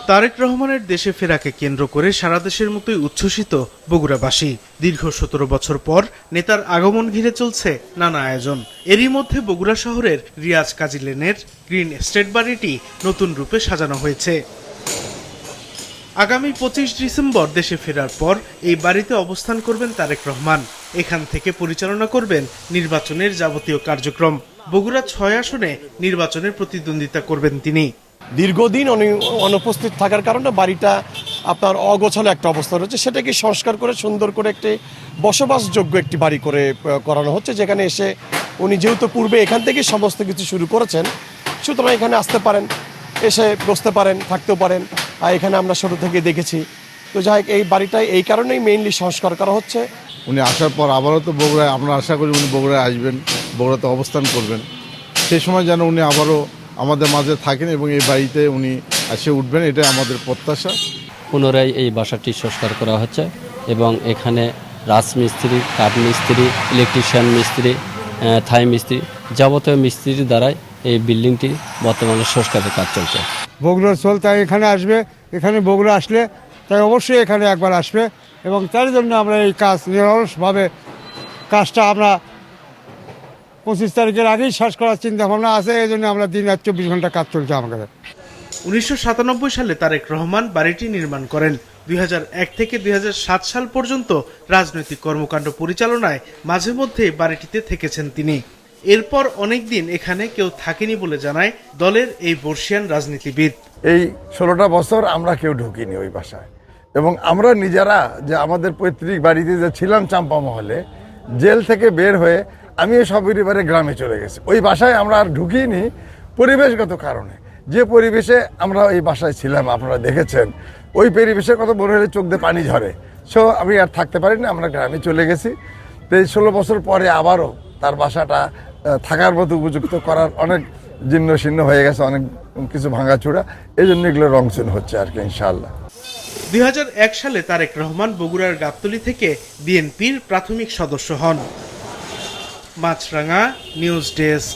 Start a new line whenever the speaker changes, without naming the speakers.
তারেক রহমানের দেশে ফেরাকে কেন্দ্র করে সারা দেশের মতোই উচ্ছ্বসিত বগুড়াবাসী। দীর্ঘ ১৭ বছর পর নেতার আগমন ঘিরে চলছে নানা আয়োজন। এরই মধ্যে বগুড়া শহরের রিয়াজ কাজী লেনের গ্রিন এস্টেট বাড়িটি নতুন রূপে সাজানো হয়েছে। আগামী ২৫ ডিসেম্বর দেশে ফেরার পর এই বাড়িতে অবস্থান করবেন তারেক রহমান। এখান থেকে পরিচালনা করবেন নির্বাচনের যাবতীয় কার্যক্রম। বগুড়া ৬ আসনে নির্বাচনের প্রতিদ্বন্দ্বিতা করবেন তিনি।
দীর্ঘদিন অনুপস্থিত থাকার কারণে বাড়িটা আপনার অগোছালো একটা অবস্থা রয়েছে, সেটাকে সংস্কার করে সুন্দর করে একটি বসবাসযোগ্য একটি বাড়ি করে করানো হচ্ছে, যেখানে এসে উনি যেহেতু পূর্বে এখান থেকে সমস্ত কিছু শুরু করেছেন, সুতরাং এখানে আসতে পারেন, এসে বসতে পারেন, থাকতেও পারেন। আর এখানে আমরা শুরু থেকে দেখেছি। তো যাই হোক, এই বাড়িটাই এই কারণেই মেইনলি সংস্কার করা হচ্ছে।
উনি আসার পর আবারও তো বগুড়ায়, আমরা আশা করি উনি বগুড়ায় আসবেন, বগুড়াতে অবস্থান করবেন। সেই সময় যেন উনি আবারও আমাদের মাঝে থাকেন এবং এই বাড়িতে উনি এসে উঠবেন, এটাই আমাদের প্রত্যাশা।
পুনরায় এই বাসাটি সংস্কার করা হচ্ছে এবং এখানে রাজমিস্ত্রি, কাঠমিস্ত্রি, ইলেকট্রিশিয়ান মিস্ত্রি, থাই মিস্ত্রি, যাবতীয় মিস্ত্রির দ্বারাই এই বিল্ডিংটি বর্তমানে সংস্কারের কাজ চলছে।
বগুড়ার চল তাই এখানে আসবে, এখানে বগুড়া আসলে তাই অবশ্যই এখানে একবার আসবে এবং তার জন্য আমরা এই কাজ নিরলসভাবে কাজটা আমরা ২৫ তারিখের আগেই শেষ করার চিন্তা ভাবনা আছে। এই জন্য আমরা দিন রাত ২৪ ঘন্টা কাজ চলছে আমাদের।
১৯৯৭ সালে তারেক রহমান বাড়িটি নির্মাণ করেন। ২০০১ থেকে ২০০৭ সাল পর্যন্ত রাজনৈতিক কর্মকাণ্ড পরিচালনায় মাঝে মধ্যে বাড়িটিতে থেকেছেন তিনি। এরপর অনেকদিন এখানে কেউ থাকেনি বলে জানায় দলের এই বর্ষিয়ান রাজনীতিবিদ।
এই ১৬টা বছর আমরা কেউ ঢুকিনি ওই বাসায়, এবং আমরা নিজেরা যে আমাদের পৈতৃক বাড়িতে যে ছিলাম চাম্পা মহলে, জেল থেকে বের হয়ে আমি সপরিবারে গ্রামে চলে গেছি। ওই বাসায় আমরা আর ঢুকিনি পরিবেশগত কারণে। যে পরিবেশে আমরা এই বাসায় ছিলাম আপনারা দেখেছেন, ওই পরিবেশের কথা বলে হলে চোখ দিয়ে পানি ঝরে। সো আমি আর থাকতে পারিনি, আমরা গ্রামে চলে গেছি। তো এই ১৬ বছর পরে আবারও তার বাসাটা থাকার মতো উপযুক্ত করার অনেক জীর্ণ শীর্ণ হয়ে গেছে, অনেক কিছু ভাঙাচোরা, এই জন্য এগুলো রংচুন হচ্ছে আর কি ইনশাআল্লাহ।
২০০১ সালে তারেক রহমান বগুড়ার গাবতলী থেকে বিএনপির প্রাথমিক সদস্য হন। মাছরাঙা নিউজ ডেস্ক।